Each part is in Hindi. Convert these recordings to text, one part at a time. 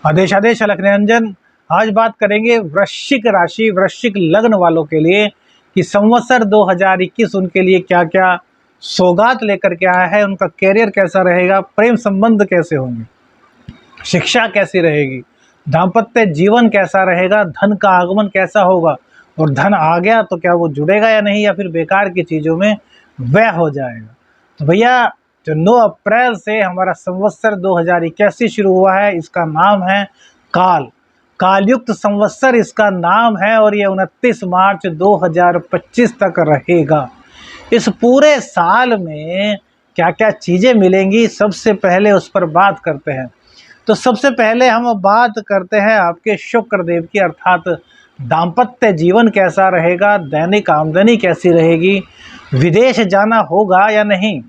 आदेश आदेश अलख निरंजन। आज बात करेंगे वृश्चिक राशि वृश्चिक लग्न वालों के लिए कि संवत्सर 2021 उनके लिए क्या क्या सौगात लेकर के आया है। उनका कैरियर कैसा रहेगा, प्रेम संबंध कैसे होंगे, शिक्षा कैसी रहेगी, दाम्पत्य जीवन कैसा रहेगा, धन का आगमन कैसा होगा, और धन आ गया तो क्या वो जुड़ेगा या नहीं, या फिर बेकार की चीज़ों में व्यय हो जाएगा। तो भैया जो 9 अप्रैल से हमारा संवत्सर 2081 शुरू हुआ है, इसका नाम है काल, कालयुक्त संवत्सर इसका नाम है, और ये 29 मार्च 2025 तक रहेगा। इस पूरे साल में क्या क्या चीज़ें मिलेंगी, सबसे पहले उस पर बात करते हैं। तो सबसे पहले हम बात करते हैं आपके शुक्र देव की, अर्थात दाम्पत्य जीवन कैसा रहेगा, दैनिक आमदनी कैसी रहेगी, विदेश जाना होगा या नहीं,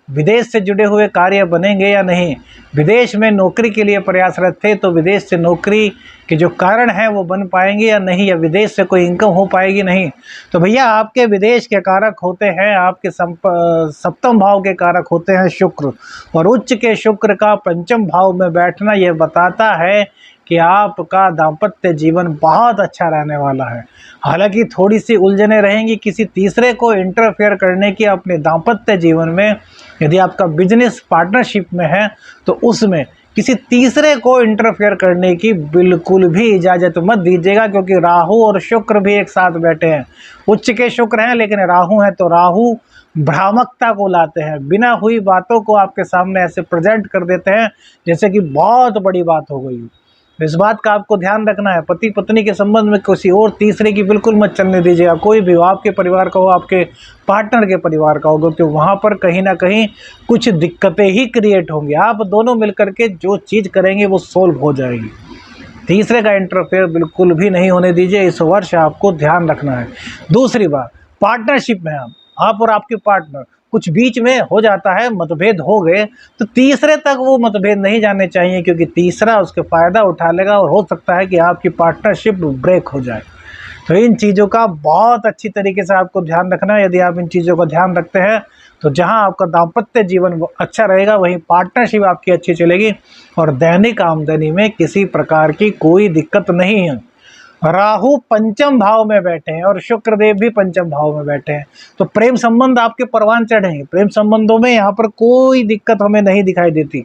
विदेश से जुड़े हुए कार्य बनेंगे या नहीं, विदेश में नौकरी के लिए प्रयासरत थे तो विदेश से नौकरी के जो कारण हैं वो बन पाएंगे या नहीं, या विदेश से कोई इनकम हो पाएगी नहीं। तो भैया आपके विदेश के कारक होते हैं, आपके सप्तम भाव के कारक होते हैं शुक्र, और उच्च के शुक्र का पंचम भाव में बैठना यह बताता है कि आपका दाम्पत्य जीवन बहुत अच्छा रहने वाला है। हालांकि थोड़ी सी उलझने रहेंगी किसी तीसरे को इंटरफेयर करने की अपने दाम्पत्य जीवन में। यदि आपका बिजनेस पार्टनरशिप में है तो उसमें किसी तीसरे को इंटरफेयर करने की बिल्कुल भी इजाज़त मत दीजिएगा, क्योंकि राहु और शुक्र भी एक साथ बैठे हैं। उच्च के शुक्र हैं लेकिन राहु हैं, तो राहु भ्रामकता को लाते हैं, बिना हुई बातों को आपके सामने ऐसे प्रेजेंट कर देते हैं जैसे कि बहुत बड़ी बात हो गई। इस बात का आपको ध्यान रखना है। पति पत्नी के संबंध में किसी और तीसरे की बिल्कुल मत चलने दीजिएगा, कोई भी, आपके परिवार का हो, आपके पार्टनर के परिवार का होगा, क्योंकि वहाँ पर कहीं ना कहीं कुछ दिक्कतें ही क्रिएट होंगी। आप दोनों मिलकर के जो चीज़ करेंगे वो सोल्व हो जाएगी। तीसरे का इंटरफेयर बिल्कुल भी नहीं होने दीजिए, इस वर्ष आपको ध्यान रखना है। दूसरी बात, पार्टनरशिप में आप और आपके पार्टनर कुछ बीच में हो जाता है, मतभेद हो गए, तो तीसरे तक वो मतभेद नहीं जाने चाहिए, क्योंकि तीसरा उसके फ़ायदा उठा लेगा और हो सकता है कि आपकी पार्टनरशिप ब्रेक हो जाए। तो इन चीज़ों का बहुत अच्छी तरीके से आपको ध्यान रखना है। यदि आप इन चीज़ों का ध्यान रखते हैं तो जहां आपका दाम्पत्य जीवन अच्छा रहेगा वहीं पार्टनरशिप आपकी अच्छी चलेगी, और दैनिक आमदनी में किसी प्रकार की कोई दिक्कत नहीं है। राहु पंचम भाव में बैठे हैं और शुक्रदेव भी पंचम भाव में बैठे हैं, तो प्रेम संबंध आपके परवान चढ़ेंगे। प्रेम संबंधों में यहाँ पर कोई दिक्कत हमें नहीं दिखाई देती।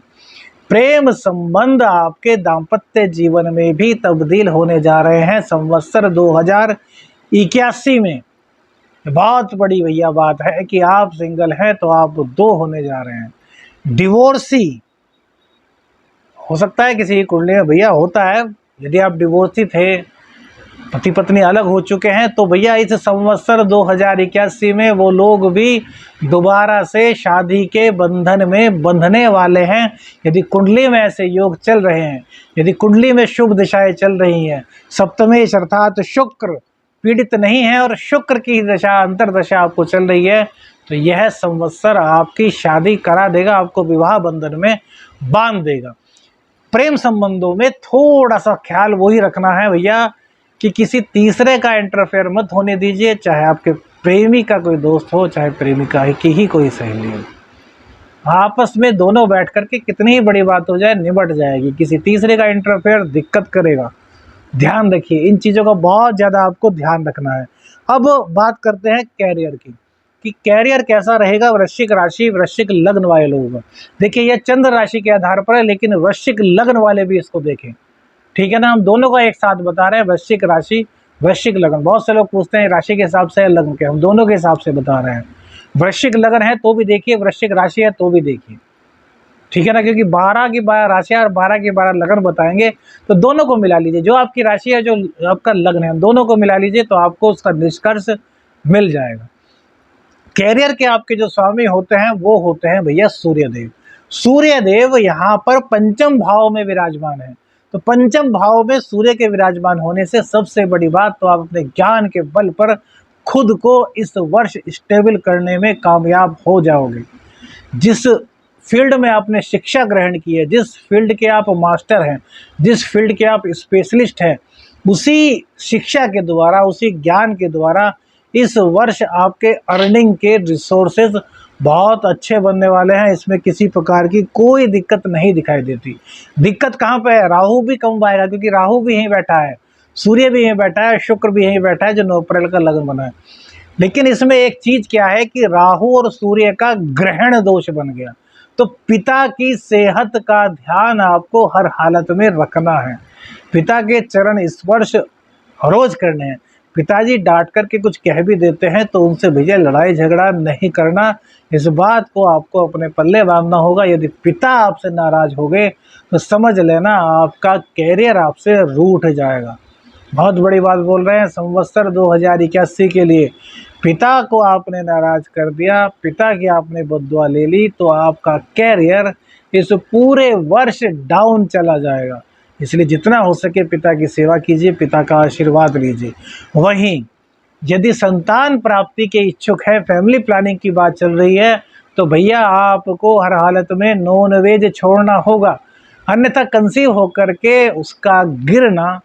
प्रेम संबंध आपके दाम्पत्य जीवन में भी तब्दील होने जा रहे हैं संवत्सर 2081 में। बहुत बड़ी भैया बात है कि आप सिंगल हैं तो आप 2 होने जा रहे हैं। डिवोर्सी हो सकता है किसी की कुंडली में, भैया होता है। यदि आप डिवोर्सी थे, पति पत्नी अलग हो चुके हैं, तो भैया इस संवत्सर 2081 में वो लोग भी दोबारा से शादी के बंधन में बंधने वाले हैं। यदि कुंडली में ऐसे योग चल रहे हैं, यदि कुंडली में शुभ दिशाएं चल रही हैं, सप्तमेश अर्थात शुक्र पीड़ित नहीं है और शुक्र की दशा अंतरदशा आपको चल रही है, तो यह संवत्सर आपकी शादी करा देगा, आपको विवाह बंधन में बांध देगा। प्रेम संबंधों में थोड़ा सा ख्याल वही रखना है भैया कि किसी तीसरे का इंटरफेयर मत होने दीजिए, चाहे आपके प्रेमी का कोई दोस्त हो, चाहे प्रेमिका की ही कोई सहेली हो। आपस में दोनों बैठ करके कितनी ही बड़ी बात हो जाए निबट जाएगी। किसी तीसरे का इंटरफेयर दिक्कत करेगा, ध्यान रखिए। इन चीज़ों का बहुत ज़्यादा आपको ध्यान रखना है। अब बात करते हैं कैरियर की कि कैरियर कैसा रहेगा वृश्चिक राशि वृश्चिक लग्न वाले लोगों का। देखिए यह चंद्र राशि के आधार पर है, लेकिन वृश्चिक लग्न वाले भी इसको देखें, ठीक है ना। हम दोनों का एक साथ बता रहे हैं, वृश्चिक राशि वृश्चिक लग्न। बहुत से लोग पूछते हैं राशि के हिसाब से लग्न के, हम दोनों के हिसाब से बता रहे हैं। वृश्चिक लग्न है तो भी देखिए, वृश्चिक राशि है तो भी देखिए, ठीक है ना, क्योंकि 12 की 12 राशियाँ और 12 की 12 लग्न बताएंगे, तो दोनों को मिला लीजिए। जो आपकी राशि है, जो आपका लग्न है, दोनों को मिला लीजिए तो आपको उसका निष्कर्ष मिल जाएगा। कैरियर के आपके जो स्वामी होते हैं वो होते हैं भैया सूर्यदेव। सूर्यदेव यहाँ पर पंचम भाव में विराजमान है, तो पंचम भाव में सूर्य के विराजमान होने से सबसे बड़ी बात तो आप अपने ज्ञान के बल पर खुद को इस वर्ष स्टेबल करने में कामयाब हो जाओगे। जिस फील्ड में आपने शिक्षा ग्रहण की है, जिस फील्ड के आप मास्टर हैं, जिस फील्ड के आप स्पेशलिस्ट हैं, उसी शिक्षा के द्वारा, उसी ज्ञान के द्वारा इस वर्ष आपके अर्निंग के रिसोर्सेज बहुत अच्छे बनने वाले हैं। इसमें किसी प्रकार की कोई दिक्कत नहीं दिखाई देती। दिक्कत कहाँ पे है? राहु भी कम आएगा, क्योंकि राहु भी यहीं बैठा है, सूर्य भी यहीं बैठा है, शुक्र भी यहीं बैठा है, जो 9 अप्रैल का लग्न बना है। लेकिन इसमें एक चीज क्या है कि राहु और सूर्य का ग्रहण दोष बन गया, तो पिता की सेहत का ध्यान आपको हर हालत में रखना है। पिता के चरण स्पर्श रोज करने हैं। पिताजी डांट करके कुछ कह भी देते हैं तो उनसे भैया लड़ाई झगड़ा नहीं करना, इस बात को आपको अपने पल्ले बांधना होगा। यदि पिता आपसे नाराज हो गए तो समझ लेना आपका कैरियर आपसे रूठ जाएगा। बहुत बड़ी बात बोल रहे हैं। संवत्सर 2081 के लिए पिता को आपने नाराज कर दिया, पिता की आपने बद्दुआ ले ली, तो आपका कैरियर इस पूरे वर्ष डाउन चला जाएगा। इसलिए जितना हो सके पिता की सेवा कीजिए, पिता का आशीर्वाद लीजिए। वहीं यदि संतान प्राप्ति के इच्छुक है, फैमिली प्लानिंग की बात चल रही है, तो भैया आपको हर हालत में नॉन वेज छोड़ना होगा, अन्यथा कंसीव होकर के उसका गिरना,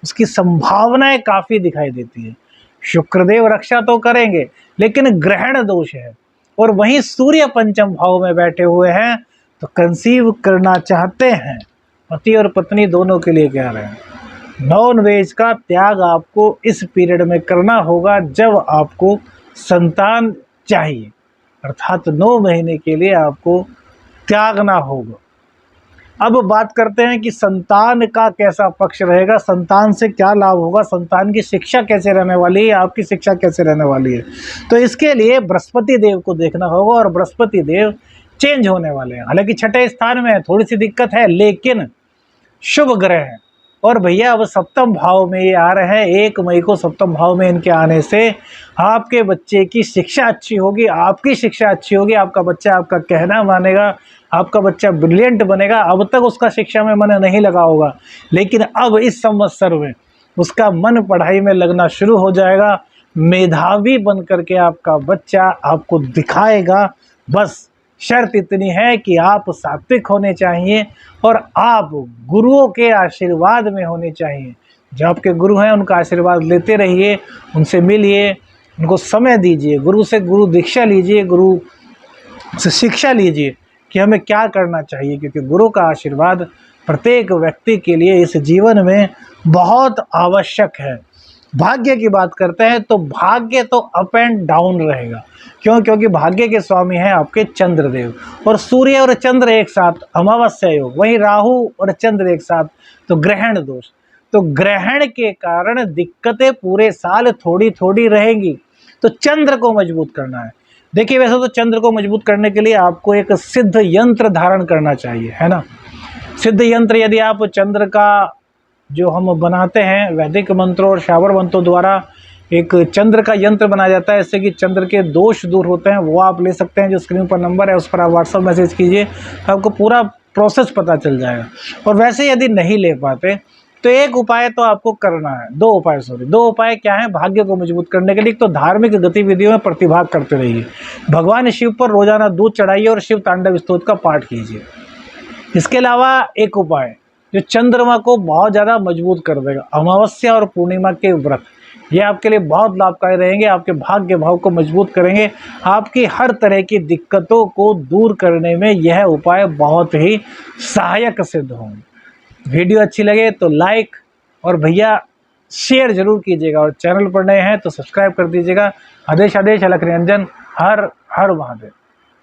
उसकी संभावनाएं काफ़ी दिखाई देती है। शुक्रदेव रक्षा तो करेंगे, लेकिन ग्रहण दोष है, और वहीं सूर्य पंचम भाव में बैठे हुए हैं, तो कंसीव करना चाहते हैं, पति और पत्नी दोनों के लिए कह रहे हैं, नॉन वेज का त्याग आपको इस पीरियड में करना होगा जब आपको संतान चाहिए, अर्थात 9 महीने के लिए आपको त्यागना होगा। अब बात करते हैं कि संतान का कैसा पक्ष रहेगा, संतान से क्या लाभ होगा, संतान की शिक्षा कैसे रहने वाली है, आपकी शिक्षा कैसे रहने वाली है। तो इसके लिए बृहस्पति देव को देखना होगा, और बृहस्पति देव चेंज होने वाले हैं। हालांकि 6ठे स्थान में है, थोड़ी सी दिक्कत है, लेकिन शुभ ग्रह है। और भैया अब सप्तम भाव में ये आ रहे हैं, 1 मई को सप्तम भाव में इनके आने से आपके बच्चे की शिक्षा अच्छी होगी, आपकी शिक्षा अच्छी होगी, आपका बच्चा आपका कहना मानेगा, आपका बच्चा ब्रिलियंट बनेगा। अब तक उसका शिक्षा में मन नहीं लगा होगा, लेकिन अब इस संवत्सर में उसका मन पढ़ाई में लगना शुरू हो जाएगा। मेधावी बन करके आपका बच्चा आपको दिखाएगा। बस शर्त इतनी है कि आप सात्विक होने चाहिए और आप गुरुओं के आशीर्वाद में होने चाहिए। जो आपके गुरु हैं उनका आशीर्वाद लेते रहिए, उनसे मिलिए, उनको समय दीजिए, गुरु से गुरु दीक्षा लीजिए, गुरु से शिक्षा लीजिए कि हमें क्या करना चाहिए, क्योंकि गुरु का आशीर्वाद प्रत्येक व्यक्ति के लिए इस जीवन में बहुत आवश्यक है। भाग्य की बात करते हैं तो भाग्य तो अप एंड डाउन रहेगा। क्यों? क्योंकि भाग्य के स्वामी हैं आपके चंद्रदेव, और सूर्य और चंद्र एक साथ, अमावस्या योग, वहीं राहु और चंद्र एक साथ, तो ग्रहण दोष। तो ग्रहण के कारण दिक्कतें पूरे साल थोड़ी थोड़ी रहेंगी, तो चंद्र को मजबूत करना है। देखिए, वैसे तो चंद्र को मजबूत करने के लिए आपको एक सिद्ध यंत्र धारण करना चाहिए, है ना। सिद्ध यंत्र यदि आप चंद्र का जो हम बनाते हैं वैदिक मंत्रों और शावर मंत्रों द्वारा, एक चंद्र का यंत्र बनाया जाता है, इससे कि चंद्र के दोष दूर होते हैं, वो आप ले सकते हैं। जो स्क्रीन पर नंबर है उस पर आप व्हाट्सअप मैसेज कीजिए, आपको पूरा प्रोसेस पता चल जाएगा। और वैसे यदि नहीं ले पाते तो एक उपाय तो आपको करना है, 2 उपाय क्या है भाग्य को मजबूत करने के लिए। तो धार्मिक गतिविधियों में प्रतिभाग करते रहिए, भगवान शिव पर रोजाना दूध चढ़ाइए और शिव तांडव स्तोत्र का पाठ कीजिए। इसके अलावा एक उपाय जो चंद्रमा को बहुत ज़्यादा मजबूत कर देगा, अमावस्या और पूर्णिमा के व्रत, ये आपके लिए बहुत लाभकारी रहेंगे, आपके भाग्य भाव को मजबूत करेंगे, आपकी हर तरह की दिक्कतों को दूर करने में यह उपाय बहुत ही सहायक सिद्ध होंगे। वीडियो अच्छी लगे तो लाइक और भैया शेयर जरूर कीजिएगा, और चैनल पर नए हैं तो सब्सक्राइब कर दीजिएगा। आदेश अलख निरंजन, हर हर महादेव।